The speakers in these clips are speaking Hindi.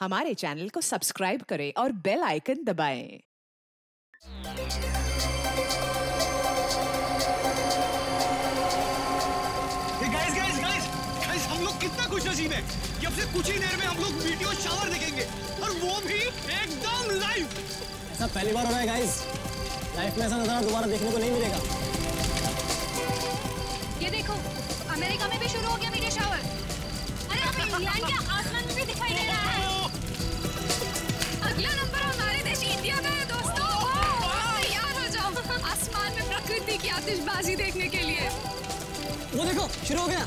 हमारे चैनल को सब्सक्राइब करें और बेल आइकन दबाएं। गाइस हम लोग कितना खुशनसीब है कि अब से कुछ ही देर में हम लोग वीडियो शावर देखेंगे और वो भी एकदम लाइव। ऐसा पहली बार हो रहा है गाइस, लाइफ में ऐसा नजारा दोबारा देखने को नहीं मिलेगा। ये देखो, अमेरिका में भी शुरू हो गया वीडियो शावर। अरे अब इंग्लैंड के आसमान में भी दिखाई दे रहा है। अगला नंबर हमारे देश इंडिया का है दोस्तों। तैयार हो जाओ आसमान में प्रकृति की आतिशबाजी देखने के लिए। वो देखो शुरू हो गया।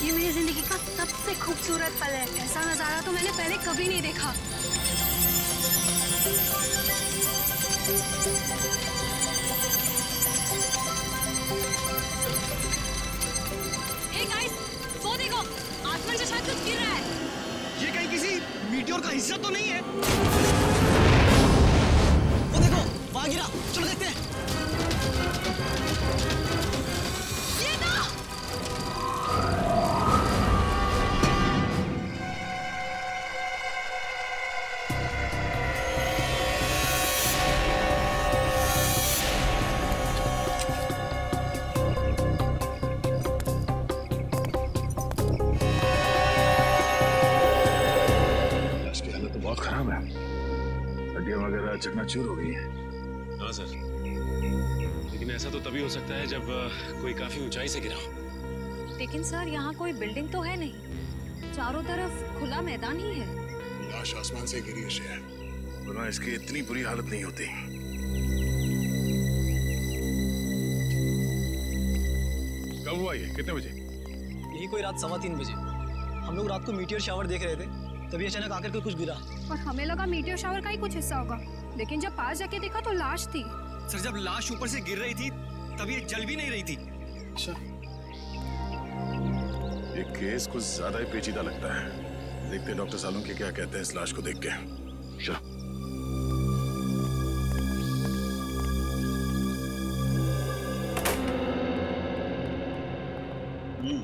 ये मेरी जिंदगी का सबसे खूबसूरत पल है। ऐसा नजारा तो मैंने पहले कभी नहीं देखा। ए गाइस, वो देखो आसमान से शायद कुछ गिर रहा है। ये कहीं किसी मीटियोर का हिस्सा तो नहीं है? वो देखो वहां गिरा, चलो देखते हैं। ये तो बहुत खराब है, हड्डियां वगैरह चकनाचूर हो गई है। हाँ सर, लेकिन ऐसा तो तभी हो सकता है जब कोई काफी ऊंचाई से गिरा हो। लेकिन सर यहाँ कोई बिल्डिंग तो है नहीं, चारों तरफ खुला मैदान ही है। लाश आसमान से गिरी है, वरना इसकी इतनी बुरी हालत नहीं होती। कब हुआ ये, कितने बजे? यही कोई रात 3:15 बजे। हम लोग रात को मीटियोर शावर देख रहे थे, तभी अचानक आकर के कुछ गिरा। और हमें लगा मीटियोर शावर का ही कुछ हिस्सा होगा, लेकिन जब पास जाके देखा तो लाश थी। सर जब लाश ऊपर से गिर रही थी तब ये जल भी नहीं रही थी। अच्छा, ये केस कुछ ज्यादा ही पेचीदा लगता है। देखते डॉक्टर सालुंके क्या कहते हैं इस लाश को देख के। चलो।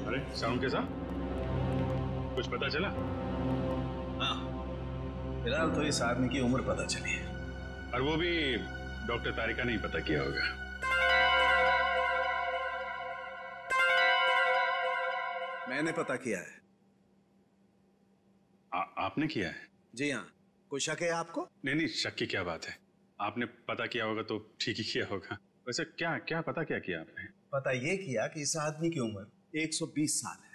अरे सालुंके साहब, कुछ पता चला? हाँ, फिलहाल तो इस आदमी की उम्र पता चली है, और वो भी डॉक्टर तारिका ने ही पता किया होगा। मैंने पता किया है। आपने किया है? जी हाँ। कोई शक है आपको? नहीं, शक की क्या बात है। आपने पता किया होगा तो ठीक ही किया होगा। वैसे क्या क्या पता क्या किया आपने? पता ये किया कि इस आदमी की उम्र 120 साल है।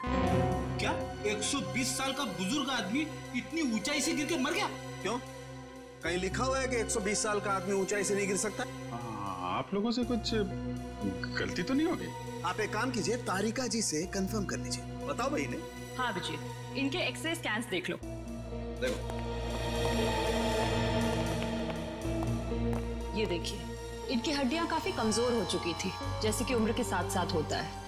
क्या 120 साल का बुजुर्ग आदमी इतनी ऊंचाई से गिर के मर गया? क्यों? कहीं लिखा हुआ है कि 120 साल का आदमी ऊंचाई से नहीं गिर सकता? आप लोगों से कुछ गलती तो नहीं हो गई? आप एक काम कीजिए, तारिका जी से कंफर्म कर लीजिए। बताओ भाई ने। हाँ अभिजीत, इनके एक्सरे स्कैन्स देख लो। देखो, ये देखिए, इनकी हड्डियां काफी कमजोर हो चुकी थी, जैसे कि उम्र के साथ साथ होता है।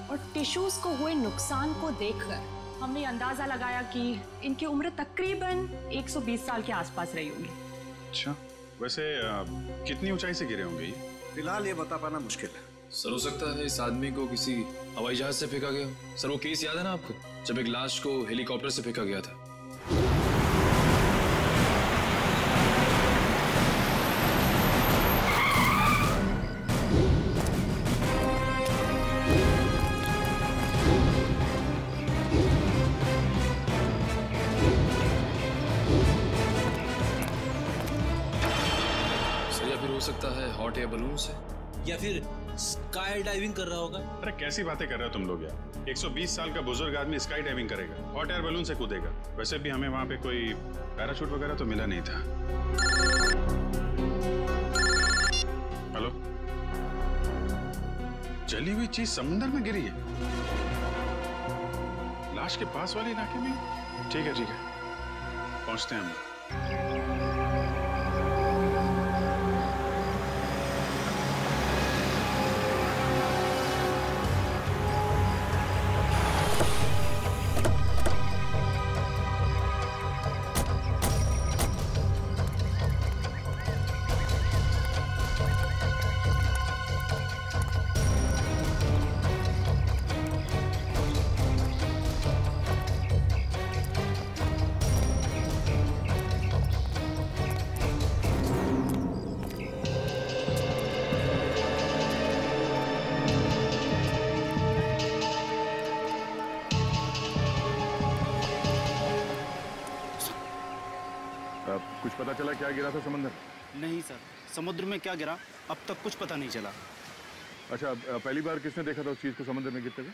और टिश्यूज को हुए नुकसान को देखकर हमने अंदाजा लगाया कि इनकी उम्र तकरीबन 120 साल के आसपास रही होगी। अच्छा, वैसे कितनी ऊंचाई से गिरे होंगे ये? फिलहाल ये बता पाना मुश्किल है। सर हो सकता है इस आदमी को किसी हवाई जहाज से फेंका गया। सर वो केस याद है ना आपको, जब एक लाश को हेलीकॉप्टर से फेंका गया था? सर या फिर हो सकता है हॉट एयर बलून से, या फिर स्काई डाइविंग कर रहा होगा। अरे कैसी बातें कर रहे हो तुम लोग यार। 120 साल का बुजुर्ग आदमी स्काई डाइविंग करेगा, हॉट एयर बलून से कूदेगा? वैसे भी हमें वहां पे कोई पैराशूट वगैरह तो मिला नहीं था। हेलो, जली हुई चीज समुद्र में गिरी है, लाश के पास वाले इलाके में? ठीक है, पहुंचते हैं हम। कुछ पता चला क्या गिरा था समंदर? नहीं सर, समुद्र में क्या गिरा अब तक कुछ पता नहीं चला। अच्छा, पहली बार किसने देखा था उस चीज को समुद्र में गिरते हुए?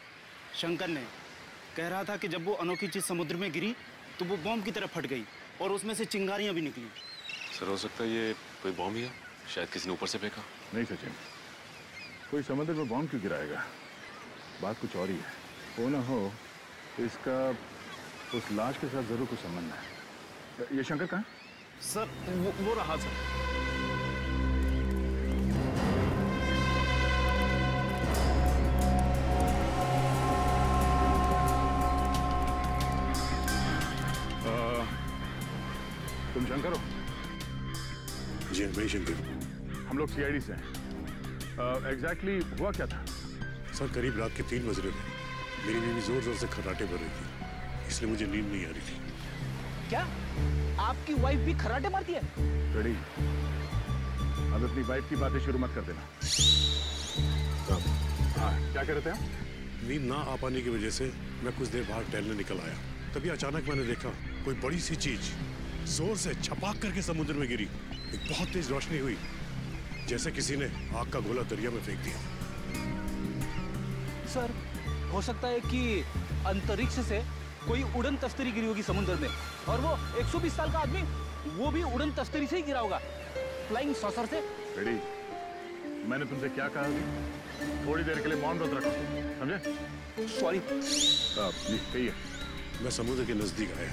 शंकर ने। कह रहा था कि जब वो अनोखी चीज समुद्र में गिरी तो वो बॉम्ब की तरह फट गई और उसमें से चिंगारियां भी निकली। सर हो सकता है ये कोई बॉम्ब ही है, शायद किसी ने ऊपर से फेंका। नहीं सचिन, कोई समुद्र में बॉम्ब क्यों गिराएगा? बात कुछ और ही है। वो ना हो तो इसका उस लाश के साथ जरूर कुछ संबंध है। ये शंकर कहाँ? सर वो रहा सर। तुम शंकर हो? जी मैं शंकर। हम लोग सीआईडी से हैं। एग्जैक्टली हुआ क्या था? सर करीब रात के 3 बज रहे थे। मेरी बीवी जोर जोर से खर्राटे भर रही थी, इसलिए मुझे नींद नहीं आ रही थी। क्या आपकी वाइफ भी खर्राटे मारती है? रेडी, अब अपनी वाइफ की बातें शुरू मत कर देना। हाँ, क्या कह रहे थे आप? नींद ना आ पाने की वजह से मैं कुछ देर बाहर टहलने निकल आया। तभी अचानक मैंने देखा कोई बड़ी सी चीज जोर से छपाक करके समुद्र में गिरी। एक बहुत तेज रोशनी हुई, जैसे किसी ने आग का गोला दरिया में फेंक दिया। सर हो सकता है कि अंतरिक्ष से कोई उड़न तस्तरी गिरी होगी समुद्र में, और वो 120 साल का आदमी वो भी उड़न तस्तरी से ही गिरा होगा, फ्लाइंग सॉसर से। रेडी, मैंने तुमसे क्या कहा अभी? थोड़ी देर के लिए मौन व्रत रखो, समझे? सॉरी। कहिए। मैं समुद्र के नजदीक आया,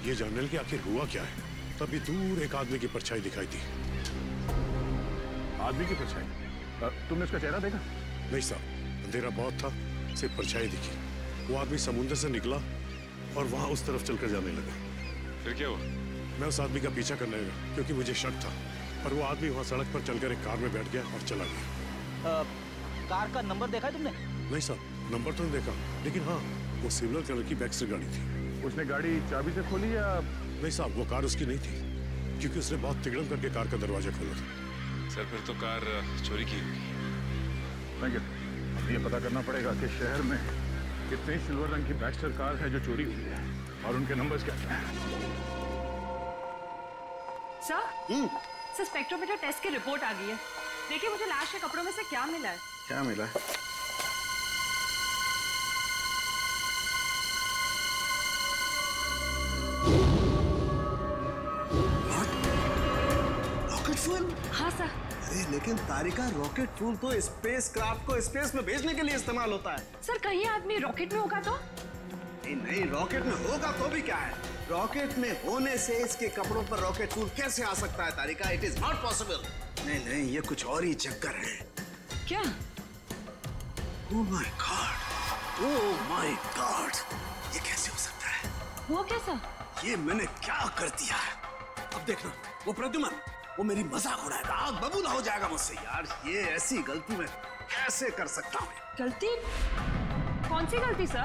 ये जानने के आखिर हुआ क्या है। तभी दूर एक आदमी की परछाई दिखाई दी। आदमी की परछाई? तुमने उसका चेहरा देखा? नहीं साहब, अंधेरा बहुत था, सिर्फ परछाई दिखी। वो आदमी समुद्र से निकला और वहां उस तरफ चलकर जाने लगा। फिर क्या हुआ? मैं उस आदमी का पीछा करने लगा क्योंकि मुझे शक था, पर वो आदमी वहां सड़क पर चलकर एक कार में बैठ गया और चला गया। कार का नंबर देखा है तुमने? नहीं साहब, नंबर तो नहीं देखा, लेकिन हाँ वो सिल्वर कलर की बैक्स्टर गाड़ी थी। उसने गाड़ी चाबी से खोली या? नहीं साहब, वो कार उसकी नहीं थी, क्योंकि उसने बहुत तिगड़म करके कार का दरवाजा खोला था। सर फिर तो कार चोरी की होगी। Thank you. अब ये पता करना पड़ेगा कि शहर में कितनी सिल्वर रंग की बैक्स्टर कार है जो चोरी हुई है और उनके नंबर्स क्या हैं। सर स्पेक्ट्रोमीटर टेस्ट की रिपोर्ट आ गई है। देखिए मुझे लाश के कपड़ों में से क्या मिला है। क्या मिला है? Rocket fuel? हाँ सर। अरे लेकिन तारिका, रॉकेट फ्यूल तो स्पेस क्राफ्ट को स्पेस में भेजने के लिए इस्तेमाल होता है। सर कहीं आदमी रॉकेट में होगा तो? नहीं, रॉकेट में होगा तो भी क्या है, रॉकेट में होने से इसके कपड़ों पर रॉकेट फ्यूल कैसे आ सकता है Tarika? It is not possible. नहीं, ये कुछ और ही चक्कर है। क्या? Oh my god, oh my god, ये कैसे हो सकता है? वो कैसा? ये मैंने क्या कर दिया है? अब देखना, वो प्रद्युमन वो मेरी मजाक उड़ाएगा, आग बबूला हो जाएगा मुझसे। यार ये ऐसी गलती मैं कैसे कर सकता हूँ? गलती? कौन सी गलती सर?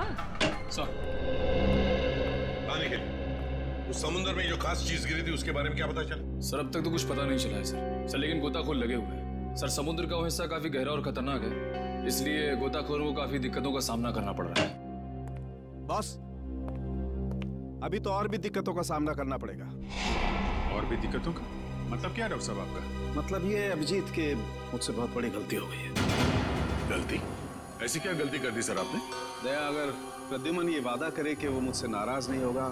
आने के लिए उस समुद्र में जो खास चीज गिरी थी उसके बारे में क्या पता चला? सर अब तक तो कुछ पता नहीं चला है सर लेकिन गोताखोर लगे हुए हैं। सर समुद्र का वो हिस्सा काफी गहरा और खतरनाक है, इसलिए गोताखोरों को काफी दिक्कतों का सामना करना पड़ रहा है। बॉस, अभी तो और भी दिक्कतों का सामना करना पड़ेगा। और भी दिक्कतों का मतलब क्या डॉक्टर साहब आपका? मतलब ये अभिजीत के मुझसे बहुत बड़ी गलती हो गई है। गलती? ऐसी क्या गलती कर दी सर आपने? दया, अगर प्रद्युमन ये वादा करे कि वो मुझसे नाराज नहीं होगा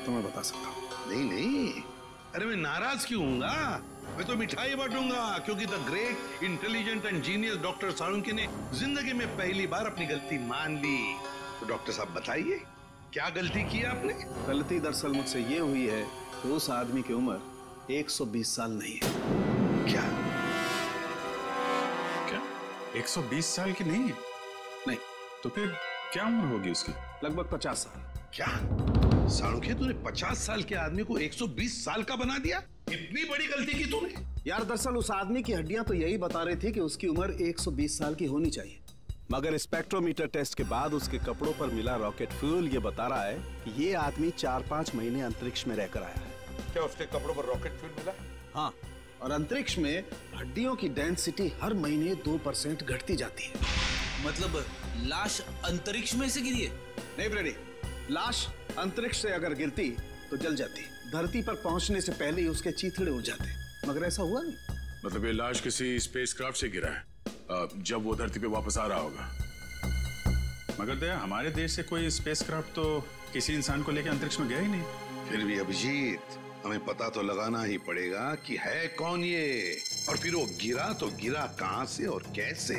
तो मैं बता सकता हूँ। नहीं, अरे मैं नाराज क्यों हूँगा? मैं तो मिठाई बांटूंगा, क्योंकि the great intelligent and genius doctor Salunkhe ने जिंदगी में पहली बार अपनी गलती मान ली। तो डॉक्टर साहब बताइए, क्या गलती की आपने? गलती दरअसल मुझसे ये हुई है कि उस आदमी की उम्र 120 साल नहीं है। क्या? 120 साल की नहीं है? नहीं। तो फिर क्या उम्र होगी उसकी? लगभग 50 साल। क्या साळुंखे, तूने 50 साल के आदमी को 120 साल का बना दिया? इतनी बड़ी गलती की तूने? यार दरअसल उस आदमी की हड्डियां तो यही बता रही थी कि उसकी उम्र 120 साल की होनी चाहिए, मगर स्पेक्ट्रोमीटर टेस्ट के बाद उसके कपड़ों पर मिला रॉकेट फ्यूल ये बता रहा है कि ये आदमी 4-5 महीने अंतरिक्ष में रहकर आया है। क्या उसके कपड़ों पर रॉकेट फ्यूल मिला? हाँ, और अंतरिक्ष में हड्डियों की डेंसिटी हर महीने 2% घटती जाती है। मतलब लाश अंतरिक्ष में से गिरी है? नहीं ब्रेडी, लाश अंतरिक्ष से अगर गिरती तो जल जाती, धरती पर पहुंचने से पहले ही उसके चीथड़े उड़ जाते, मगर ऐसा हुआ नहीं। मतलब ये लाश किसी स्पेसक्राफ्ट से गिरा है जब वो धरती पे वापस आ रहा होगा। मगर दया, हमारे देश से कोई स्पेसक्राफ्ट तो किसी इंसान को लेकर अंतरिक्ष में गया ही नहीं। फिर भी अभिजीत, हमें पता तो लगाना ही पड़ेगा कि है कौन ये, और फिर वो गिरा तो गिरा कहां से और कैसे,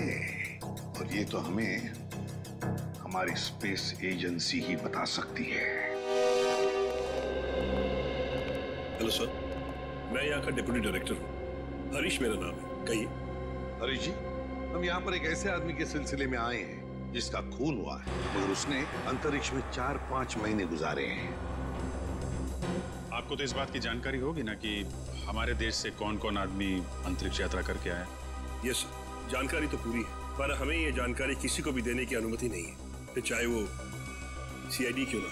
और ये तो हमें हमारी स्पेस एजेंसी ही बता सकती है। हेलो सर, मैं यहाँ का डिप्टी डायरेक्टर हूँ, हरीश मेरा नाम है। कहिए। हरीश जी, हम यहाँ पर एक ऐसे आदमी के सिलसिले में आए हैं जिसका खून हुआ है, मगर उसने अंतरिक्ष में 4-5 महीने गुजारे हैं। आपको तो इस बात की जानकारी होगी ना कि हमारे देश से कौन कौन आदमी अंतरिक्ष यात्रा करके आए। यस सर, जानकारी तो पूरी है, पर हमें ये जानकारी किसी को भी देने की अनुमति नहीं है, फिर चाहे वो CID क्यों ना।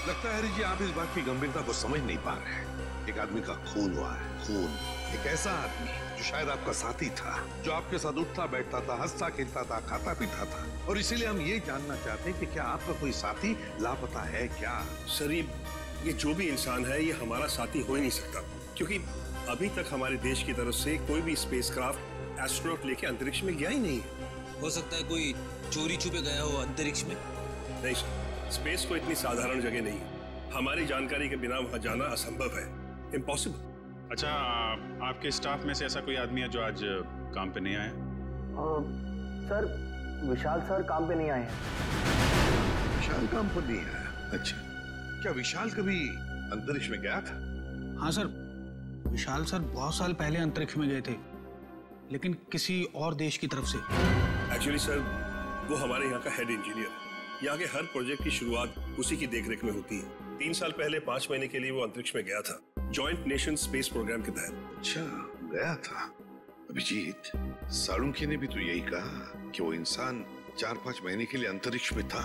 लगता है हरीश जी, आप इस बात की गंभीरता को समझ नहीं पा रहे हैं। एक आदमी का खून हुआ है, खून। एक ऐसा आदमी जो शायद आपका साथी था, जो आपके साथ उठता बैठता था, हंसता खेलता था, खाता पीता था, और इसीलिए हम ये जानना चाहते हैं कि क्या आपका कोई साथी लापता है क्या? सर, ये जो भी इंसान है ये हमारा साथी हो ही नहीं सकता, क्योंकि अभी तक हमारे देश की तरफ से कोई भी स्पेसक्राफ्ट एस्ट्रोनॉट लेके अंतरिक्ष में गया ही नहीं है। हो सकता है कोई चोरी छुपे गया हो अंतरिक्ष में। नहीं सर, स्पेस को इतनी साधारण जगह नहीं है, हमारी जानकारी के बिना वहां जाना असंभव है, इम्पॉसिबल। अच्छा, आपके स्टाफ में से ऐसा कोई आदमी है जो आज काम पे नहीं आया? सर, विशाल सर काम पे नहीं आए हैं। विशाल काम पर नहीं आया? अच्छा, क्या विशाल कभी अंतरिक्ष में गया था? हाँ सर, विशाल सर बहुत साल पहले अंतरिक्ष में गए थे, लेकिन किसी और देश की तरफ से। एक्चुअली सर, वो हमारे यहाँ का हेड इंजीनियर है। यहाँ के हर प्रोजेक्ट की शुरुआत उसी की देखरेख में होती है। 3 साल पहले 5 महीने के लिए वो अंतरिक्ष में गया था, जॉइंट नेशन स्पेस प्रोग्राम के तहत। अच्छा, गया था। अभिजीत, साळुंखे ने भी तो यही कहा कि वो इंसान 4-5 महीने के लिए अंतरिक्ष में था।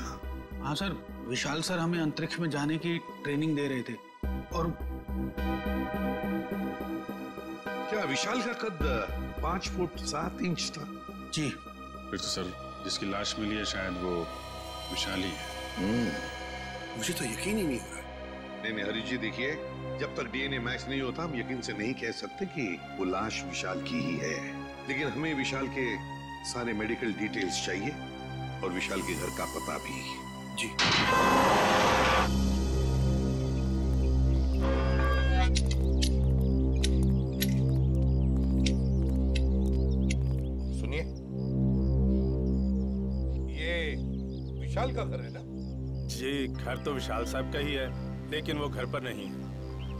हाँ सर, विशाल सर हमें अंतरिक्ष में जाने की ट्रेनिंग दे रहे थे। और क्या विशाल का कद 5 फुट 7 इंच था? जी। फिर तो सर, जिसकी लाश मिली है शायद वो विशाल ही है। मुझे तो यकीन ही नहीं हो रहा। नहीं हरीश जी, देखिए, जब तक DNA मैच नहीं होता हम यकीन से नहीं कह सकते कि वो लाश विशाल की ही है, लेकिन हमें विशाल के सारे मेडिकल डिटेल्स चाहिए और विशाल के घर का पता भी। जी। सुनिए, ये विशाल का घर है ना? जी, घर तो विशाल साहब का ही है, लेकिन वो घर पर नहीं है।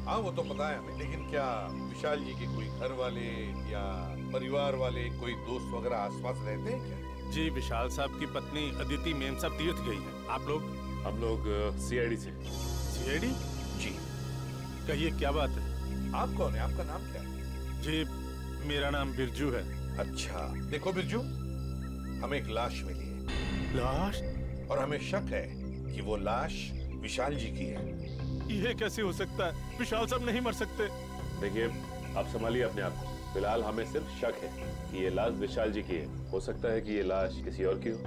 हाँ, वो तो पता है हमें, लेकिन क्या विशाल जी के कोई घर वाले या परिवार वाले, कोई दोस्त वगैरह आसपास रहते हैं क्या? जी, विशाल साहब की पत्नी अदिति मेम साहब तीर्थ गई है। आप लोग? हम लोग CID से। CID? जी। कहिए, क्या बात है? आप कौन है? आपका नाम क्या है? जी, मेरा नाम बिरजू है। अच्छा, देखो बिरजू, हमें एक लाश मिली है। लाश? और हमें शक है कि वो लाश विशाल जी की है। ये कैसे हो सकता है? विशाल साहब नहीं मर सकते। देखिए, आप संभालिए अपने आप को। फिलहाल हमें सिर्फ शक है कि ये लाश विशाल जी की है। हो सकता है कि ये लाश किसी और की हो।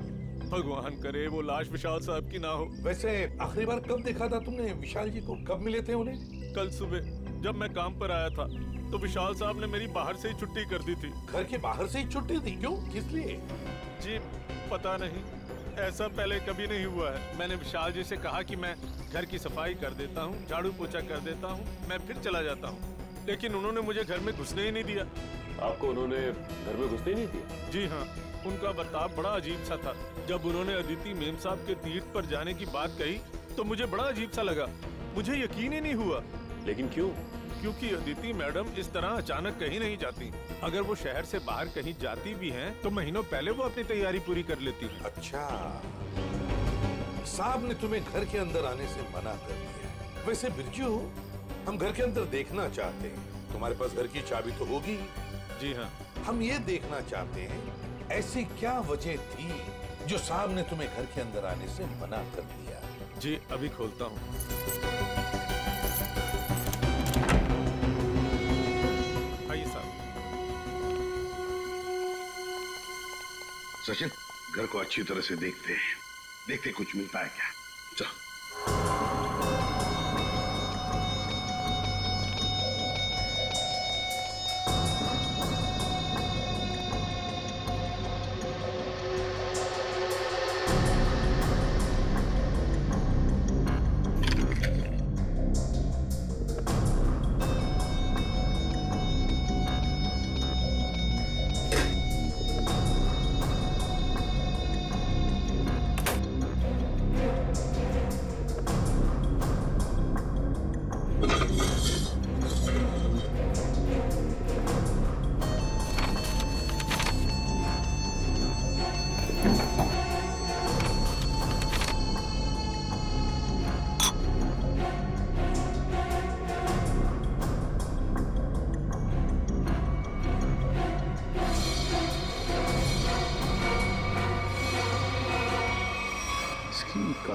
भगवान करे वो लाश विशाल साहब की ना हो। वैसे आखिरी बार कब देखा था तुमने विशाल जी को? कब मिले थे उन्हें? कल सुबह जब मैं काम पर आया था तो विशाल साहब ने मेरी बाहर से ही छुट्टी कर दी थी। घर के बाहर से ही छुट्टी दी? क्यों? किस लिए? जी, पता नहीं, ऐसा पहले कभी नहीं हुआ है। मैंने विशाल जी से कहा कि मैं घर की सफाई कर देता हूँ, झाड़ू पोछा कर देता हूँ, मैं फिर चला जाता हूँ, लेकिन उन्होंने मुझे घर में घुसने ही नहीं दिया। आपको उन्होंने घर में घुसने ही नहीं दिया? जी हाँ, उनका बर्ताव बड़ा अजीब सा था। जब उन्होंने अदिति मेम साहब के तीर्थ पर जाने की बात कही तो मुझे बड़ा अजीब सा लगा, मुझे यकीन ही नहीं हुआ। लेकिन क्यों? क्योंकि अदिति मैडम इस तरह अचानक कहीं नहीं जाती। अगर वो शहर से बाहर कहीं जाती भी हैं, तो महीनों पहले वो अपनी तैयारी पूरी कर लेती है। अच्छा, साहब ने तुम्हें घर के अंदर आने से मना कर दिया। वैसे बिरजू, हम घर के अंदर देखना चाहते हैं। तुम्हारे पास घर की चाबी तो होगी? जी हाँ। हम ये देखना चाहते हैं ऐसी क्या वजह थी जो साहब ने तुम्हें घर के अंदर आने से मना कर दिया। जी, अभी खोलता हूँ। आइए साहब। सचिन, घर को अच्छी तरह से देखते हैं, देखते कुछ मिलता है क्या। चलो।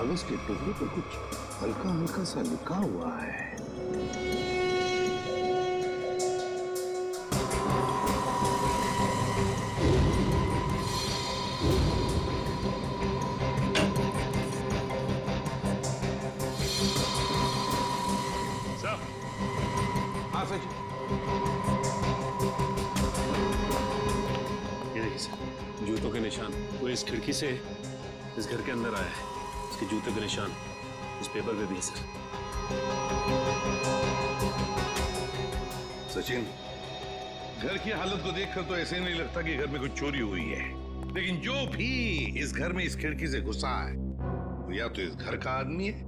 कागज के टुकड़े पर कुछ हल्का हल्का सा लिखा हुआ है। हाँ सच। ये देखिए सर, जूतों के निशान। वो इस खिड़की से इस घर के अंदर आया है। इसके जूते के निशान इस पेपर पे भी है सर। सचिन, घर की हालत को देखकर तो ऐसे नहीं लगता कि घर में कुछ चोरी हुई है, लेकिन जो भी इस घर में इस खिड़की से घुसा है वो या तो इस घर का आदमी है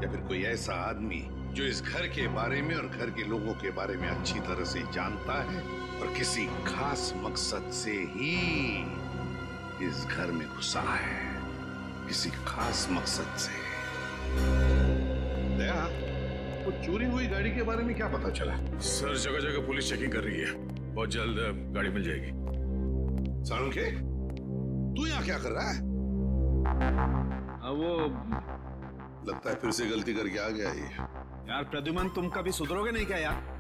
या फिर कोई ऐसा आदमी जो इस घर के बारे में और घर के लोगों के बारे में अच्छी तरह से जानता है और किसी खास मकसद से ही इस घर में घुसा है, किसी खास मकसद से। दया, वो चोरी हुई गाड़ी के बारे में क्या पता चला? सर, जगह जगह पुलिस चेकिंग कर रही है, बहुत जल्द गाड़ी मिल जाएगी। साळुंखे, तू यहाँ क्या कर रहा है? वो लगता है फिर से गलती करके आ गया ये। यार प्रद्युमन, तुम कभी सुधरोगे नहीं क्या यार?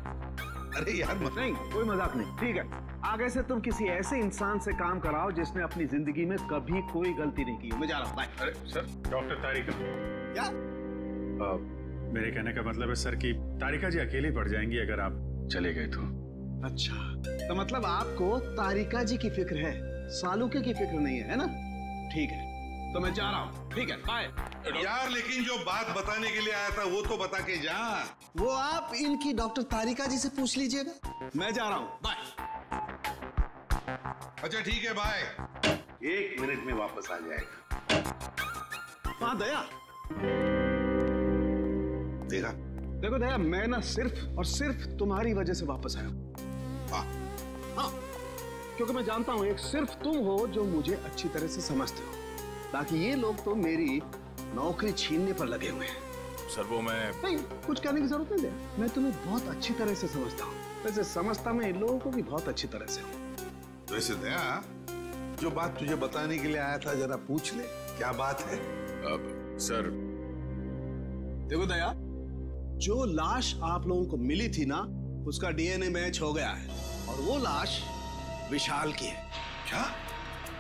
अरे यार मत। नहीं, कोई मजाक नहीं, ठीक है। आगे से तुम किसी ऐसे इंसान से काम कराओ जिसने अपनी जिंदगी में कभी कोई गलती नहीं की। मैं जा रहा हूँ, बाय। अरे सर, डॉक्टर तारिका। क्या? मेरे कहने का मतलब है सर कि तारिका जी अकेली पड़ जाएंगी अगर आप चले गए तो। अच्छा, तो मतलब आपको तारिका जी की फिक्र है, सालुके की फिक्र नहीं है ना? ठीक है, तो मैं जा रहा हूँ। ठीक है, बाय। यार लेकिन जो बात बताने के लिए आया था वो तो बता के जा। वो आप इनकी डॉक्टर तारिका जी से पूछ लीजिएगा। मैं जा रहा हूँ, बाय। अच्छा ठीक है, बाय। 1 मिनट में वापस आ जाएगा। हाँ दया, देखा? देखो दया, मैं ना सिर्फ और सिर्फ तुम्हारी वजह से वापस आया। हाँ हाँ, क्योंकि मैं जानता हूं एक सिर्फ तुम हो जो मुझे अच्छी तरह से समझते हो, बाकी ये लोग तो मेरी नौकरी छीनने पर लगे हुए हैं। सर वो मैं नहीं, कुछ कहने की जरूरत नहीं है, मैं तुम्हें बहुत अच्छी तरह से समझता हूँ। वैसे समझता मैं इन लोगों को भी बहुत अच्छी तरह से हूँ। वैसे दया, जो बात तुझे बताने के लिए आया था जरा पूछ ले, क्या बात है? अब सर देखो दया, जो लाश आप लोगों को मिली थी ना, उसका डीएनए मैच हो गया है और वो लाश विशाल की है। क्या?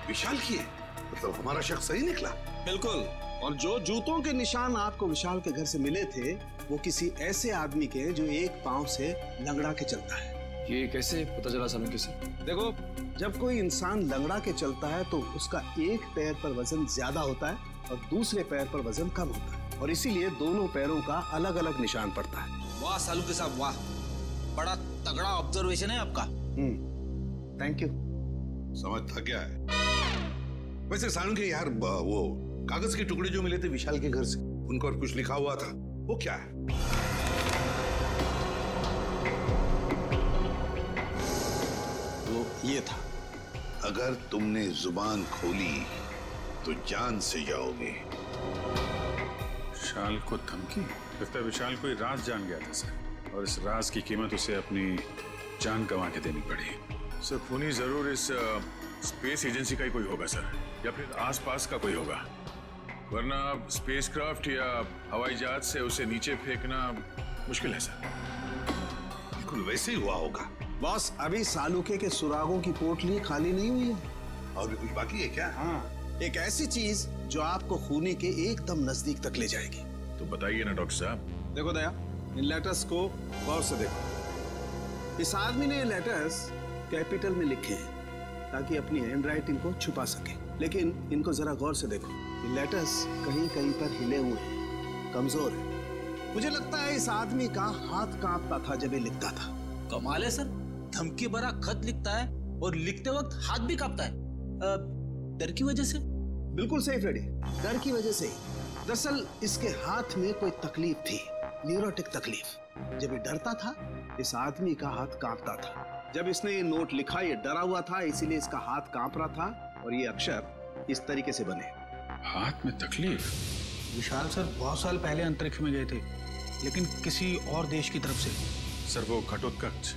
विशाल की है? मतलब हमारा शख्स सही निकला? बिल्कुल। और जो जूतों के निशान आपको विशाल के घर से मिले थे वो किसी ऐसे आदमी के जो एक पांव से लंगड़ा के चलता है। ये कैसे पता चला सालुंखे से? देखो, जब कोई इंसान लंगड़ा के चलता है तो उसका एक पैर पर वजन ज्यादा होता है और दूसरे पैर पर वजन कम होता है, और इसीलिए दोनों पैरों का अलग अलग निशान पड़ता है। वाह सालुंखे साहब, वाह, बड़ा तगड़ा ऑब्जर्वेशन है आपका। Thank you. समझ था क्या है? वैसे साळुंखे यार, वो कागज के टुकड़े जो मिले थे विशाल के घर से, उन पर कुछ लिखा हुआ था, वो क्या है? वो ये था, अगर तुमने जुबान खोली तो जान से जाओगे। विशाल को धमकी? लगता है विशाल कोई राज जान गया था सर, और इस राज की कीमत उसे अपनी जान गंवा के देनी पड़ी। सर खूनी जरूर इस स्पेस एजेंसी का ही कोई होगा सर, या फिर आसपास का कोई होगा, वरना स्पेसक्राफ्ट या हवाई जहाज से उसे नीचे फेंकना मुश्किल है सर। बिल्कुल वैसे ही हुआ होगा। बॉस, अभी सालुके के सुरागों की पोटली खाली नहीं हुई है। और भी कुछ बाकी है क्या? हाँ, एक ऐसी चीज जो आपको खूनी के एकदम नजदीक तक ले जाएगी। तो बताइए ना डॉक्टर साहब। देखो दया, इन लेटर्स को गौर से देखो। इस आदमी ने ये लेटर्स कैपिटल में लिखे हैं ताकि अपनी हैंडराइटिंग को छुपा सके, लेकिन इनको जरा गौर से देखो। ये लेटर्स कहीं कहीं पर हिले हुए हैं, कमजोर है। मुझे लगता है इस आदमी का हाथ कांपता था जब ये लिखता था। कमाल है सर, धमकी भरा खत लिखता है और लिखते वक्त हाथ भी कांपता है। डर की वजह से? बिल्कुल सही फ्रेडी, डर की वजह से ही। दरअसल इसके हाथ में कोई तकलीफ थी, न्यूरोटिक तकलीफ। जब ये डरता था, इस आदमी का हाथ कांपता था। जब इसने ये नोट लिखा, ये डरा हुआ था, इसीलिए इसका हाथ कांप रहा था और ये अक्षर इस तरीके से बने। हाथ में तकलीफ? विशाल सर बहुत साल पहले अंतरिक्ष में गए थे, लेकिन किसी और देश की तरफ से। सर वो घटोत्कच,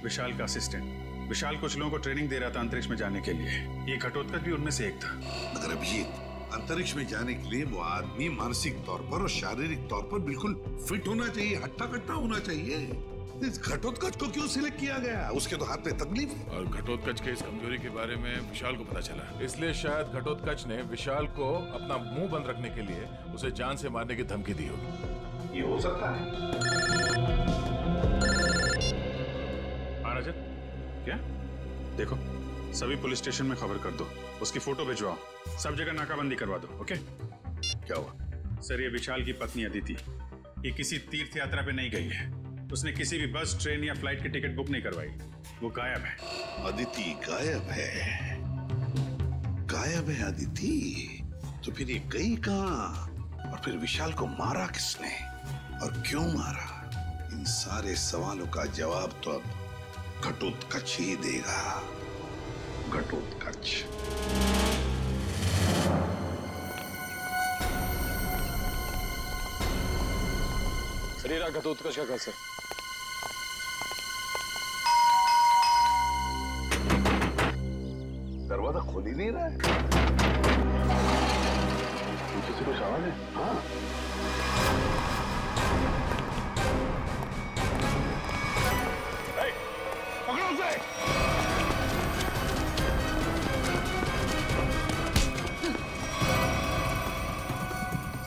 विशाल का असिस्टेंट। विशाल कुछ लोगों को ट्रेनिंग दे रहा था अंतरिक्ष में जाने के लिए। ये घटोत्कच भी उनमें से एक था। मगर अभिजीत, अंतरिक्ष में जाने के लिए वो आदमी मानसिक तौर पर और शारीरिक तौर पर बिल्कुल फिट होना चाहिए, हट्टा कट्टा होना चाहिए। इस घटोत्कच को क्यों सिलेक्ट किया गया? उसके तो हाथ में तकलीफ। और घटोत्कच के इस कमजोरी के बारे में विशाल को पता चला, इसलिए शायद घटोत्कच ने विशाल को अपना मुंह बंद रखने के लिए उसे जान से मारने की धमकी दी होगी। ये हो सकता है। रजत, क्या? देखो, सभी पुलिस स्टेशन में खबर कर दो, उसकी फोटो भिजवाओ, सब जगह नाकाबंदी करवा दो। ओके? क्या हुआ? सर, ये विशाल की पत्नी अदिति, ये किसी तीर्थ यात्रा पे नहीं गई है। उसने किसी भी बस, ट्रेन या फ्लाइट की टिकट बुक नहीं करवाई। वो गायब है। अदिति गायब है? गायब है अदिति? तो फिर ये गई कहाँ? और फिर विशाल को मारा किसने और क्यों मारा? इन सारे सवालों का जवाब तो अब घटोत्कच ही देगा। घटोत्कच। शरीर घटोत्कच का सर। दरवाजा खोल ही नहीं रहा है। पीछे से कुछ आवाज है? हाँ। पकड़ो उसे।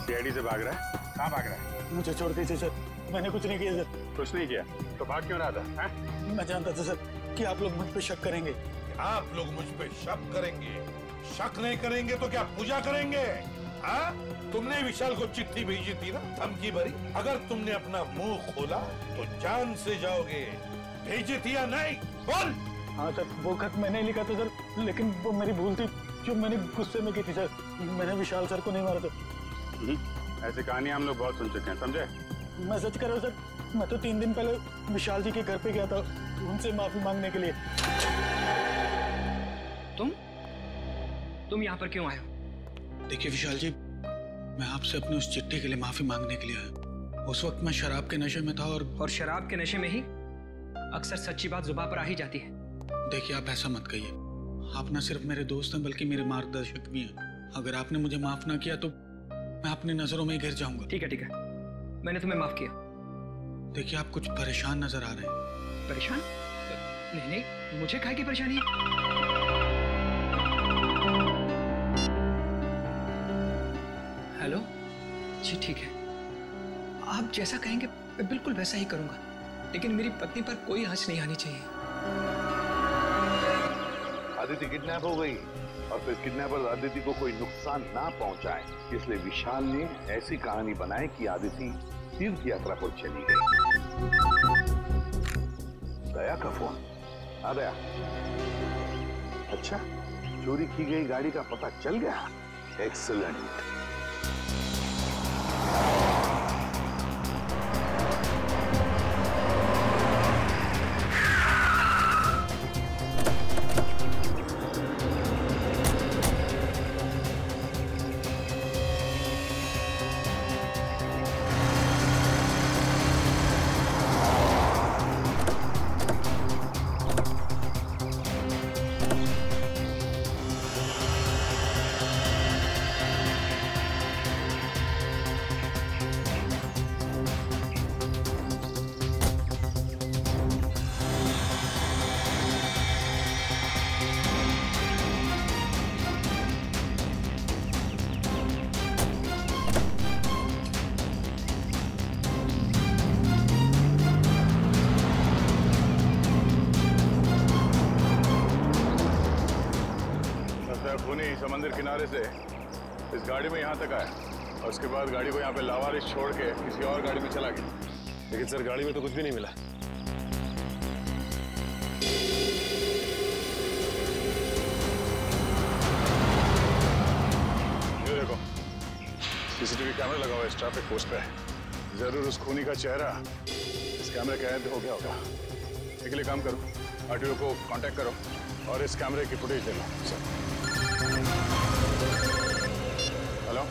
सीआईडी से भाग रहा है? कहाँ भाग रहा है? मुझे छोड़ दीजिए सर, मैंने कुछ नहीं किया सर। कुछ नहीं किया तो भाग क्यों रहा था? है? मैं जानता था सर कि आप लोग मुझ पे शक करेंगे। आप लोग मुझ पे शक करेंगे? शक नहीं करेंगे तो क्या पूजा करेंगे? हाँ? तुमने विशाल को चिट्ठी भेजी थी ना, धमकी भरी। अगर तुमने अपना मुंह खोला तो जान से जाओगे। भेजी थी या नहीं? बोल। हाँ सर, वो खत मैंने लिखा था सर, लेकिन वो मेरी भूल थी जो मैंने गुस्से में की थी सर। मैंने विशाल सर को नहीं मारा था। ऐसी कहानी हम लोग बहुत सुन चुके हैं, समझे? मैं सच कर रहा हूँ सर, मैं तो 3 दिन पहले विशाल जी के घर पे गया था उनसे माफी मांगने के लिए। तुम यहाँ पर क्यों आए हो? देखिए विशाल जी, मैं आपसे अपनी उस चिट्ठी के लिए माफी मांगने के लिए आया। उस वक्त मैं शराब के नशे में था और शराब के नशे में ही अक्सर सच्ची बात जुबान पर आ ही जाती है। देखिए आप ऐसा मत कहिए, आप न सिर्फ मेरे दोस्त हैं बल्कि मेरे मार्गदर्शक भी हैं। अगर आपने मुझे माफ ना किया तो मैं अपनी नजरों में ही गिर जाऊंगा। ठीक है, मैंने तुम्हें माफ किया। देखिए आप कुछ परेशान नजर आ रहे हैं। परेशान? नहीं, मुझे काहे की परेशानी है? हेलो जी, ठीक है, आप जैसा कहेंगे मैं बिल्कुल वैसा ही करूंगा, लेकिन मेरी पत्नी पर कोई आंच नहीं आनी चाहिए। आदिति किडनैप हो गई और फिर किडनैपर आदिति को कोई नुकसान ना पहुंचाए, इसलिए विशाल ने ऐसी कहानी बनाई कि आदिति तीर्थ यात्रा पर चली गई। दया का फोन आ गया। अच्छा, चोरी की गई गाड़ी का पता चल गया। एक्सीलेंट। समंदर किनारे से इस गाड़ी में यहाँ तक आया और उसके बाद गाड़ी को यहाँ पे लावारिस छोड़ के किसी और गाड़ी में चला गया। लेकिन सर गाड़ी में तो कुछ भी नहीं मिला। ये देखो, सीसीटीवी कैमरा लगा हुआ है इस ट्रैफिक पोस्ट पे। जरूर उस खूनी का चेहरा इस कैमरे कैद हो गया होगा। एक लिए काम करो, आरटीओ को कांटेक्ट करो और इस कैमरे की फुटेज ले लो। सर हेलो,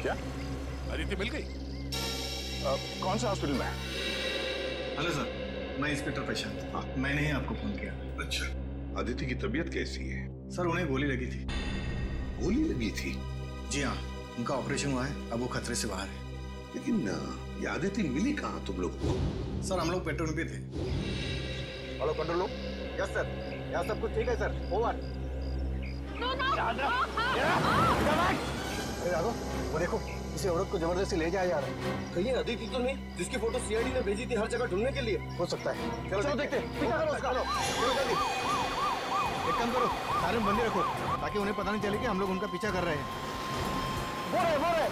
क्या अदिति मिल गई? कौन सा हॉस्पिटल में? हेलो सर, मैं इंस्पेक्टर प्रशांत। मैंने ही आपको फोन किया। अच्छा, अदिति की तबीयत कैसी है? सर उन्हें गोली लगी थी। गोली लगी थी? जी हाँ, उनका ऑपरेशन हुआ है, अब वो खतरे से बाहर है। लेकिन ये आदिति मिली कहाँ तुम लोग को? सर हम लोग पेट्रोल पे थे। Hello control room. Yes sir, यहाँ सब कुछ ठीक है सर, ओवर। अरे राघव, वो देखो, इसे औरत को जबरदस्ती ले जाया जा रहा है। कहीं अदिति तो नहीं जिसकी फोटो सीआईडी ने भेजी थी हर जगह ढूंढने के लिए? हो सकता है। चलो देखते हैं। पीछा करो उसका। चलो जल्दी। एक काम करो, सायरन बंद रखो ताकि उन्हें पता नहीं चले कि हम लोग उनका पीछा कर रहे हैं। वो रहे।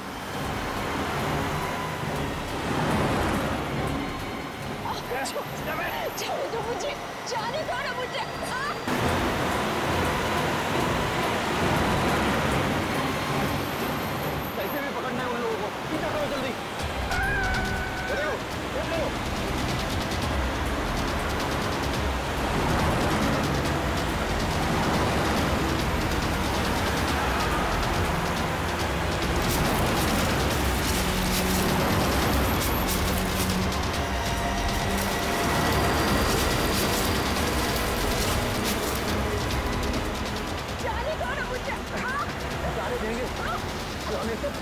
जाने दो मुझे, जाने दो ना मुझे। कैसे भी पकड़ना है उन लोगों को। पीछा करो जल्दी। देखो।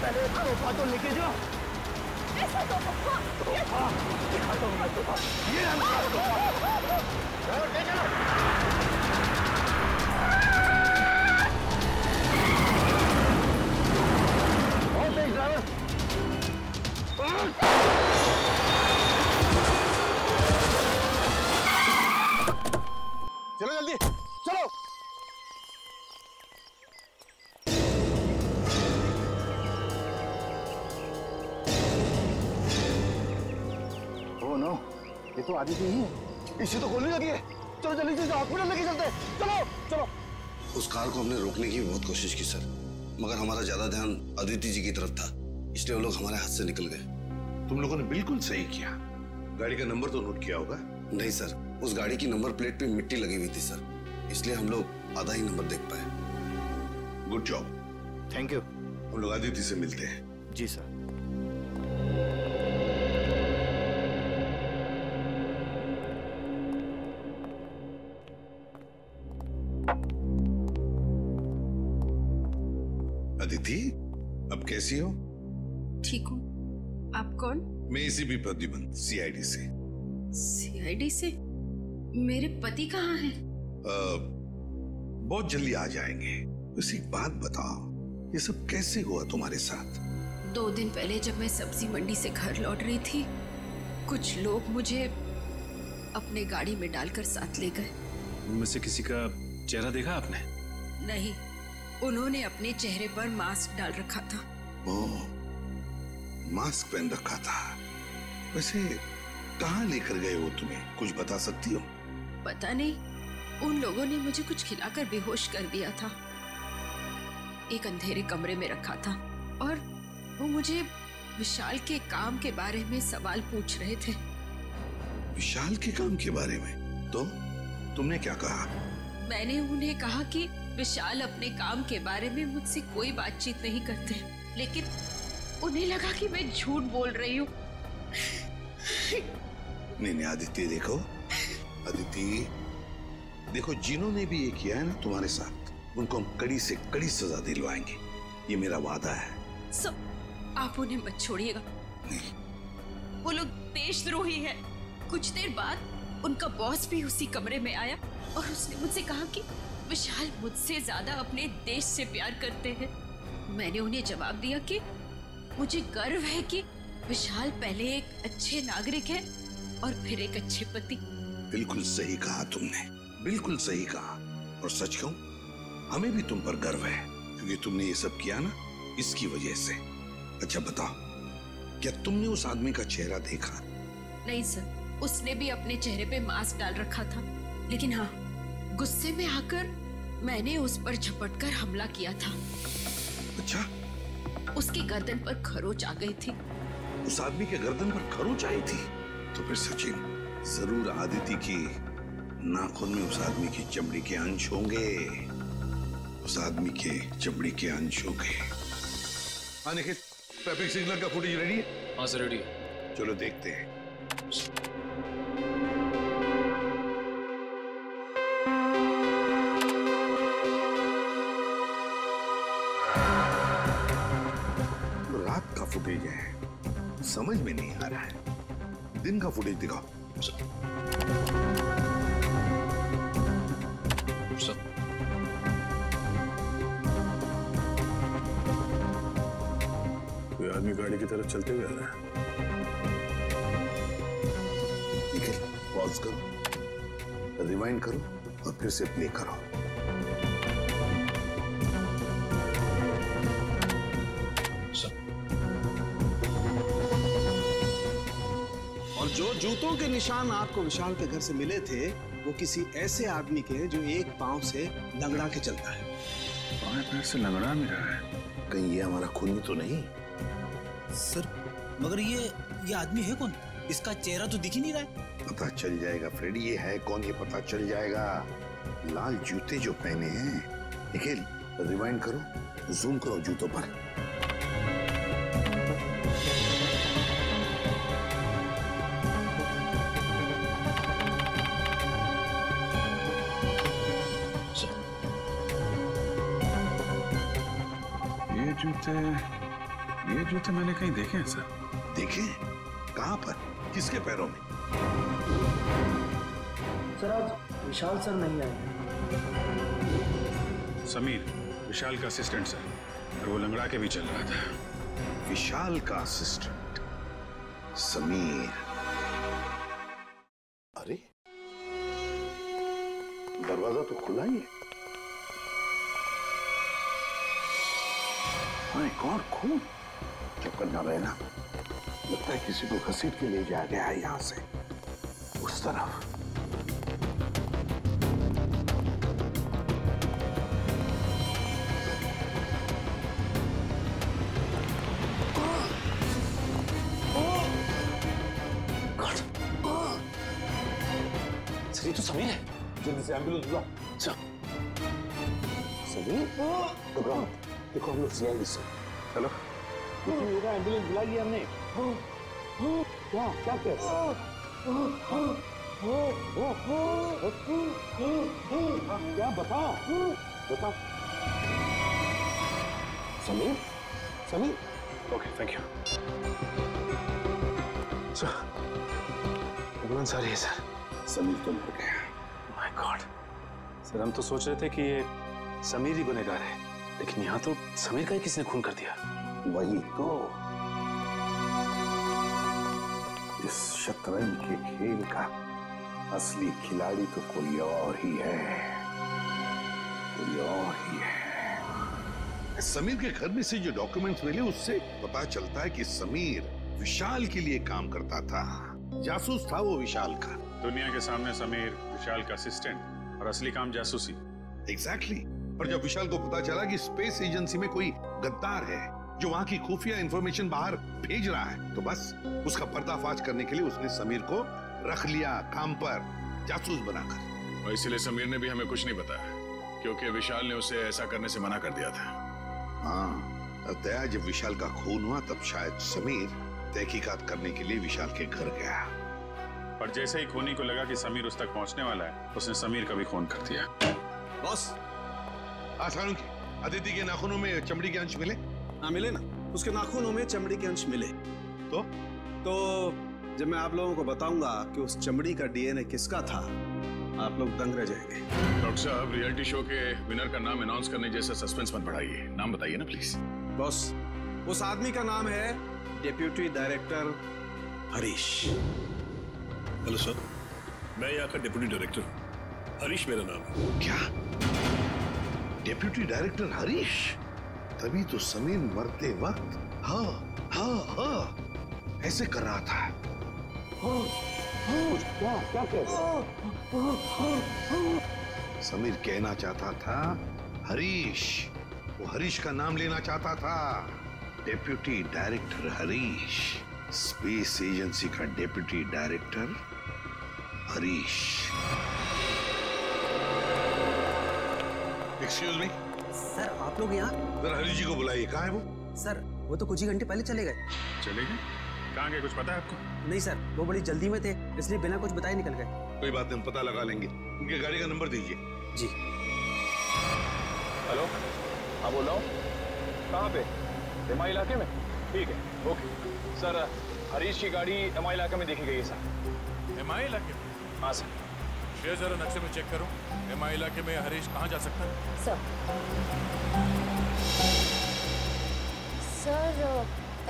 पहले तोहफा तो लेके जाओ। ऐसा तोहफा? दिखाता हूँ मैं तोहफा। ये हमारा तोहफा। चलो। और तेज ड्राइवर। चलो जल्दी, चलो। नो, ये तो आदिति ही है। इसे तो गोली लगी है। चलो जल्दी से हॉस्पिटल लेके चलते हैं। चलो। उस कार को हमने रोकने की बहुत कोशिश की सर, मगर हमारा ज्यादा ध्यान अदिति जी की तरफ था, इसलिए वो लोग हमारे हाथ से निकल गए। तुम लोगों ने बिल्कुल सही किया। गाड़ी का नंबर तो नोट किया होगा? नहीं सर, उस गाड़ी की नंबर प्लेट पे मिट्टी लगी हुई थी सर, इसलिए हम लोग आधा ही नंबर देख पाए। Good job. Thank you. हम लोग आदिति से मिलते हैं। जी सर। अदिति, अब कैसी हो? ठीक हूँ। आप कौन? मैं एसीपी प्रद्युमन, सीआईडी से। सीआईडी से? मेरे पति कहाँ हैं? बहुत जल्दी आ जाएंगे। बस एक बात बताओ, ये सब कैसे हुआ तुम्हारे साथ? 2 दिन पहले जब मैं सब्जी मंडी से घर लौट रही थी, कुछ लोग मुझे अपने गाड़ी में डालकर साथ ले गए। उनमें से किसी का चेहरा देखा आपने? नहीं, उन्होंने अपने चेहरे पर मास्क डाल रखा था। ओह, मास्क पहन रखा था। वैसे कहाँ लेकर गए वो तुम्हें, कुछ बता सकती हो? पता नहीं, उन लोगों ने मुझे कुछ खिलाकर बेहोश कर दिया था। एक अंधेरे कमरे में रखा था और वो मुझे विशाल के काम के बारे में सवाल पूछ रहे थे। विशाल के काम के बारे में? तो तुमने क्या कहा? मैंने उन्हें कहा कि विशाल अपने काम के बारे में मुझसे कोई बातचीत नहीं करते, लेकिन उन्हें लगा कि मैं झूठ बोल रही हूँ। नहीं आदित्य, देखो जिन्होंने भी ये किया है ना तुम्हारे साथ, उनको हम कड़ी से कड़ी सजा दिलवाएंगे, ये मेरा वादा है। आप उन्हें मत छोड़िएगा, वो लोग देशद्रोही हैं। कुछ देर बाद उनका बॉस भी उसी कमरे में आया और उसने मुझसे कहा कि विशाल मुझसे ज्यादा अपने देश से प्यार करते हैं। मैंने उन्हें जवाब दिया कि मुझे गर्व है कि विशाल पहले एक अच्छे नागरिक है और फिर एक अच्छे पति। बिल्कुल सही कहा तुमने, बिल्कुल सही कहा। और सच कहूं, हमें भी तुम पर गर्व है, क्योंकि तुमने ये सब किया ना इसकी वजह से। अच्छा बताओ, क्या तुमने उस आदमी का चेहरा देखा? नहीं सर, उसने भी अपने चेहरे पे मास्क डाल रखा था, लेकिन हाँ, गुस्से में आकर मैंने उस पर झपटकर हमला किया था। अच्छा? उसकी गर्दन पर खरोच आ गई थी। उस आदमी के गर्दन पर खरोच आई थी? तो फिर सचिन, जरूर आदिति की नाखून में उस आदमी की चमड़ी के अंश होंगे, उस आदमी के चमड़ी के अंश होंगे। हाँ निखिल, ट्रैफिक सिग्नल का फुटेज रेडी है? हाँ सर, रेडी है। चलो देखते हैं। समझ में नहीं आ रहा है। दिन का फुटेज दिखाओ। कोई आदमी गाड़ी की तरफ चलते हुए आ रहा है। निखिल, पॉज करो, रिवाइंड करो और फिर से प्ले करो। और जो जूतों के निशान आपको विशाल के घर से मिले थे वो किसी ऐसे आदमी के जो एक पांव से लंगड़ा के चलता है। बाएं पैर से लंगड़ा भी रहा है। कहीं ये हमारा खूनी तो नहीं? सर मगर ये आदमी है कौन? इसका चेहरा तो दिख ही नहीं रहा है। पता चल जाएगा फ्रेडी, ये है कौन ये पता चल जाएगा। लाल जूते जो पहने हैं। निखिल, रिवाइंड करो, जूम करो जूतों पर। ये जूते मैंने कहीं देखे हैं सर। देखे? कहां पर? किसके पैरों में? सर आज विशाल सर नहीं आए। समीर, विशाल का असिस्टेंट सर, और वो लंगड़ा के भी चल रहा था। विशाल का असिस्टेंट समीर। अरे दरवाजा तो खुला ही है। माय गॉड, खून! चक्कर ना रहना, लगता है किसी को घसीट के ले जाया गया है यहां से उस तरफ। ये तो समीर है। जल्दी से एम्बुलेंस बुला। समीर, घबराओ, देखो हम लोग सीआईडी से। हेलो, एम्बुलेंस बुला लिया हमने। क्या क्या क्या बता बता। Sameer, Sameer. Okay, thank you. Ambulance आ रही है सर। समीर तो मर गया। माय गॉड सर, हम तो सोच रहे थे कि ये समीर ही गुनहगार है, लेकिन यहाँ तो समीर का ही किसने खून कर दिया। वही तो, इस शतरंज के खेल का असली खिलाड़ी तो कोई और ही है, कोई और ही है। समीर के घर में से जो डॉक्यूमेंट्स मिले उससे पता चलता है कि समीर विशाल के लिए काम करता था। जासूस था वो विशाल का। दुनिया के सामने समीर विशाल का असिस्टेंट और असली काम जासूसी। एग्जैक्टली। पर जब विशाल को पता चला कि स्पेस एजेंसी में कोई गद्दार है जो वहां की खुफिया इंफॉर्मेशन बाहर भेज रहा है, तो बस उसका पर्दाफाश करने के लिए उसने समीर को रख लिया काम पर, जासूस बनाकर। और इसीलिए समीर ने भी हमें कुछ नहीं बताया, क्योंकि विशाल ने उसे ऐसा करने से मना कर दिया था। हाँ, अब दया जब विशाल का खून हुआ तब शायद समीर तहकीकात करने के लिए विशाल के घर गया। पर जैसे ही खूनी को लगा कि समीर उस तक पहुंचने वाला है, उसने समीर का भी खून कर दिया। बॉस, आसानों की अदिति के नाखूनों में चमड़ी के अंश मिले? हाँ मिले ना, उसके नाखूनों में चमड़ी के अंश मिले। तो जब मैं आप लोगों को बताऊंगा कि उस चमड़ी का डीएनए किसका था, आप लोग दंग रह जाएंगे। डॉक्टर साहब, रियलिटी शो के विनर का नाम अनाउंस करने जैसा सस्पेंस मत बढ़ाइए। नाम बताइए ना प्लीज। बॉस, उस आदमी का नाम है deputy director Harish. Hello sir, मैं यहाँ का डिप्टी डायरेक्टर हूँ। हरीश मेरा नाम है। क्या डिप्टी डायरेक्टर हरीश? तभी तो समीर मरते वक्त हाँ ऐसे कर रहा था। क्या कह रहा? समीर कहना चाहता था हरीश, वो हरीश का नाम लेना चाहता था। Deputy director Harish, space agency का deputy director Harish. Excuse me sir, आप लोग यहाँ? जरा हरीश जी को बुलाइए। कहाँ है वो? सर वो तो कुछ ही घंटे पहले चले गए। चले गए? कहाँ गए, कुछ पता है आपको? नहीं सर, वो बड़ी जल्दी में थे, इसलिए बिना कुछ बताए निकल गए। कोई बात नहीं, हम पता लगा लेंगे। उनके गाड़ी का नंबर दीजिए। जी। हेलो, हाँ बोल रहा हूँ। कहाँ पे? रेमा इलाके में? ठीक है, ओके सर। हरीश की गाड़ी एमआई इलाके में देखी गई है सर। एमआई इलाके में? हाँ सर। शेर जरा नक्शे में चेक करो, एमआई इलाके में हरीश कहाँ जा सकता है? सर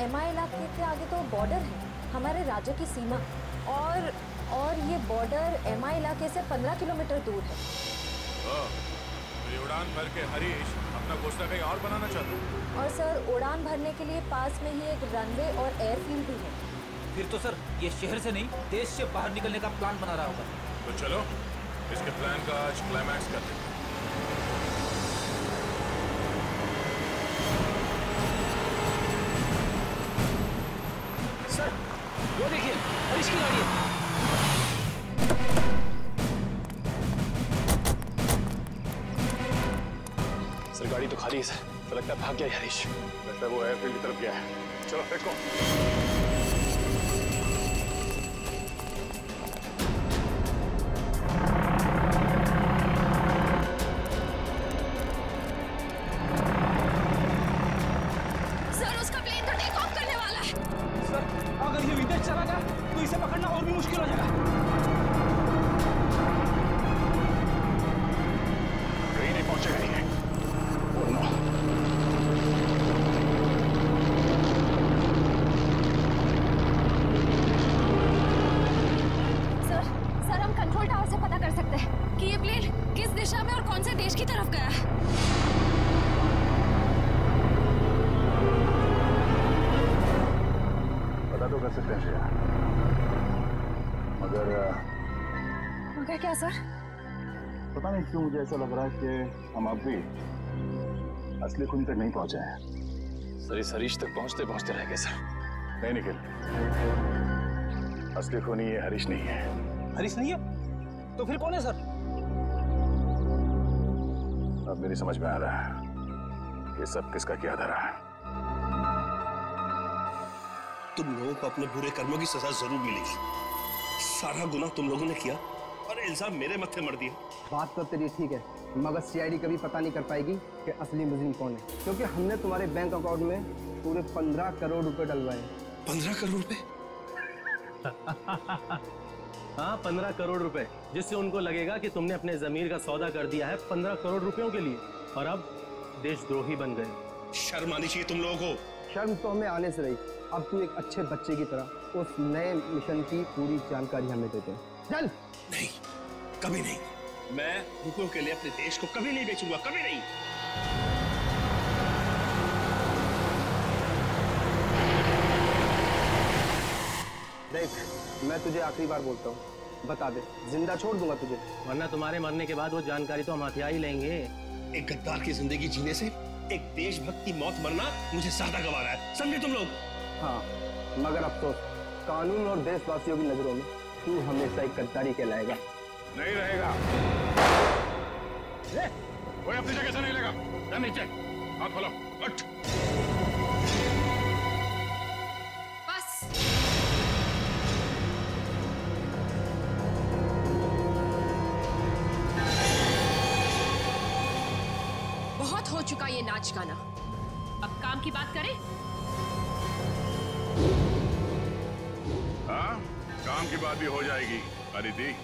एमआई इलाके के आगे तो बॉर्डर है, हमारे राज्य की सीमा, और ये बॉर्डर एमआई इलाके से 15 किलोमीटर दूर है। तो ये उड़ान भर के हरीश अपना घोंसला कहीं और बनाना चाहता है। और सर उड़ान भरने के लिए पास में ही एक रनवे और एयरफील्ड भी है। फिर तो सर ये शहर से नहीं, देश से बाहर निकलने का प्लान बना रहा होगा। तो चलो इसके प्लान का आज क्लाइमैक्स करते हैं। सर वो देखिए हरीश की गाड़ी है। सर गाड़ी तो खाली है सर, तो लगता है भाग गया हरीश। लगता है वो एयरफील्ड की तरफ गया है। चलो देखो। सर उसका प्लेन तो टेक ऑफ करने वाला है। सर अगर ये विदेश चला गया तो इसे पकड़ना और भी मुश्किल हो जाएगा। कहीं नहीं पहुंचेगा ये। Oh no. सर हम कंट्रोल टावर से पता कर सकते हैं कि ये प्लेन किस दिशा में और कौन से देश की तरफ गया है। पता तो कर सकते हैं श्रेया, मगर क्या सर? पता नहीं क्यों मुझे ऐसा लग रहा है कि हम अब भी असली खून तक नहीं पहुंचे हैं। सर इस हरीश तक पहुंचते पहुंचते रह गए सर। नहीं निखिल, असली खूनी ये हरीश नहीं है। हरीश नहीं है तो फिर कौन है सर? अब मेरी समझ में आ रहा है ये सब किसका किया धरा है। तुम लोगों को अपने बुरे कर्मों की सजा जरूर मिलेगी। सारा गुनाह तुम लोगों ने किया और इल्जाम मेरे मत्थे मर दिया। बात तो तेरी ठीक है, मगर सीआईडी कभी पता नहीं कर पाएगी कि असली मुजरिम कौन है, क्योंकि हमने तुम्हारे बैंक अकाउंट में पूरे 15 करोड़ रुपए डलवाए। 15 करोड़ रुपए? हाँ 15 करोड़ रुपए, जिससे उनको लगेगा कि तुमने अपने जमीर का सौदा कर दिया है 15 करोड़ रुपयों के लिए, और अब देशद्रोही बन गए। शर्म आनी चाहिए तुम लोगों को। शर्म तो हमें आने से रही, अब तू एक अच्छे बच्चे की तरह उस नए मिशन की पूरी जानकारी हमें देते हैं। चल। नहीं, कभी नहीं। मैं रुपयों के लिए अपने देश को कभी नहीं बेचूंगा, कभी नहीं। देख, मैं तुझे आखिरी बार बोलता हूँ, बता दे, जिंदा छोड़ दूंगा तुझे, वरना तुम्हारे मरने के बाद वो जानकारी तो हम हथिया ही लेंगे। एक गद्दार की जिंदगी जीने से एक देशभक्त की मौत मरना मुझे ज्यादा गवारा है, समझे तुम लोग? हाँ, मगर अफसोस, कानून और देशवासियों की नजरों में तू हमेशा एक गद्दारी कहलाएगा। नहीं रहेगा। कोई अपनी जगह से नहीं लेगा। चल नीचे, हाथ खोलो, उठ। बस। बहुत हो चुका ये नाच गाना, अब काम की बात करें? हाँ, काम की बात भी हो जाएगी। अदिति,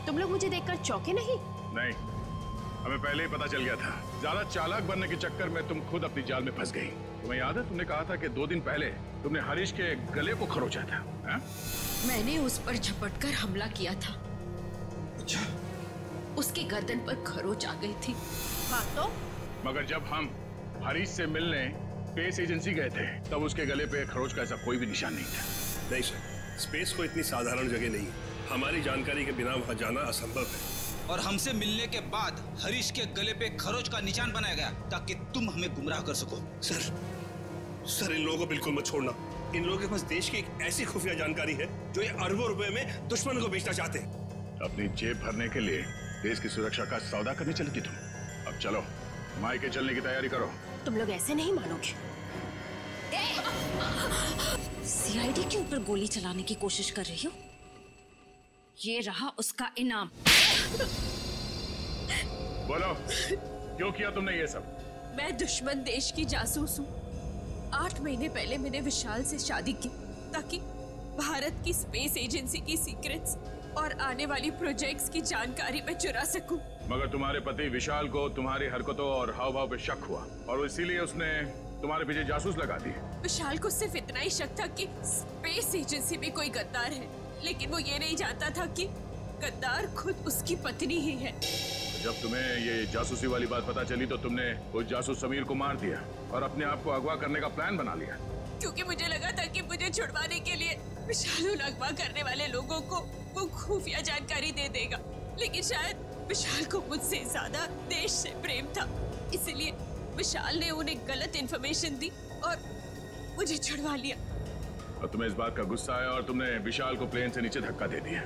तुम लोग मुझे देखकर चौंके नहीं? नहीं, हमें पहले ही पता चल गया था। ज्यादा चालाक बनने के चक्कर में तुम खुद अपनी जाल में फंस गई। तुम्हें याद है, तुमने कहा था कि 2 दिन पहले तुमने हरीश के गले को खरोचा था। हा? मैंने उस पर झपटकर हमला किया था। अच्छा? उसके गर्दन पर खरोच आ गई थी। हाँ तो? मगर जब हम हरीश से मिलने स्पेस एजेंसी गए थे, तब उसके गले पे खरोच का ऐसा कोई भी निशान नहीं था। नहीं सर, स्पेस को इतनी साधारण जगह नहीं है। हमारी जानकारी के बिना वहां जाना असंभव है। और हमसे मिलने के बाद हरीश के गले पे खरोच का निशान बनाया गया ताकि तुम हमें गुमराह कर सको। सर इन लोगों को बिल्कुल मत छोड़ना। इन लोगों के पास देश की एक ऐसी खुफिया जानकारी है जो ये अरबों रुपए में दुश्मन को बेचना चाहते हैं। अपनी जेब भरने के लिए देश की सुरक्षा का सौदा करने चली थी तुम। अब चलो, मायके चलने की तैयारी करो। तुम लोग ऐसे नहीं मानोगे। सीआईडी के ऊपर गोली चलाने की कोशिश कर रही हो? ये रहा उसका इनाम। बोलो, क्यों किया तुमने ये सब? मैं दुश्मन देश की जासूस हूँ। 8 महीने पहले मैंने विशाल से शादी की ताकि भारत की स्पेस एजेंसी की सीक्रेट्स और आने वाली प्रोजेक्ट्स की जानकारी मैं चुरा सकूं। मगर तुम्हारे पति विशाल को तुम्हारी हरकतों और हाव भाव पे शक हुआ और इसीलिए उसने तुम्हारे पीछे जासूस लगा दिए। विशाल को सिर्फ इतना ही शक था कि स्पेस एजेंसी में कोई गद्दार है, लेकिन वो ये नहीं जानता था कि गद्दार खुद उसकी पत्नी ही है। जब तुम्हें ये जासूसी वाली बात पता चली तो तुमने उस जासूस समीर को मार दिया और अपने आप को अगवा करने का प्लान बना लिया। क्योंकि मुझे लगा था कि मुझे छुड़वाने के लिए विशाल उन अगवा करने वाले लोगों को वो खुफिया जानकारी दे देगा, लेकिन शायद विशाल को मुझसे ज्यादा देश से प्रेम था, इसलिए विशाल ने उन्हें गलत इन्फॉर्मेशन दी और मुझे छुड़वा लिया। और तुम्हें इस बात का गुस्सा आया और तुमने विशाल को प्लेन से नीचे धक्का दे दिया।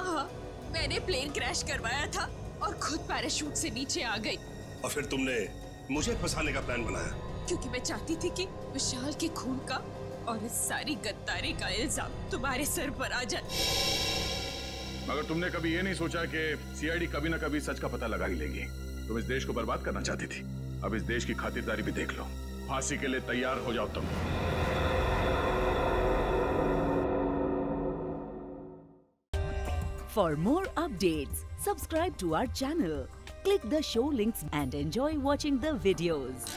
हाँ, मैंने प्लेन क्रैश करवाया था और खुद पैराशूट से नीचे आ गई। और फिर तुमने मुझे फंसाने का प्लान बनाया? क्योंकि मैं चाहती थी कि विशाल के खून का और इस सारी गद्दारी का इल्जाम तुम्हारे सर पर आ जाए। मगर तुमने कभी ये नहीं सोचा कि सीआईडी कभी न कभी सच का पता लगा ही लेगी। तुम इस देश को बर्बाद करना चाहती थी, अब इस देश की खातिरदारी भी देख लो। फांसी के लिए तैयार हो जाओ तुम। For more updates, subscribe to our channel, click the show links and enjoy watching the videos.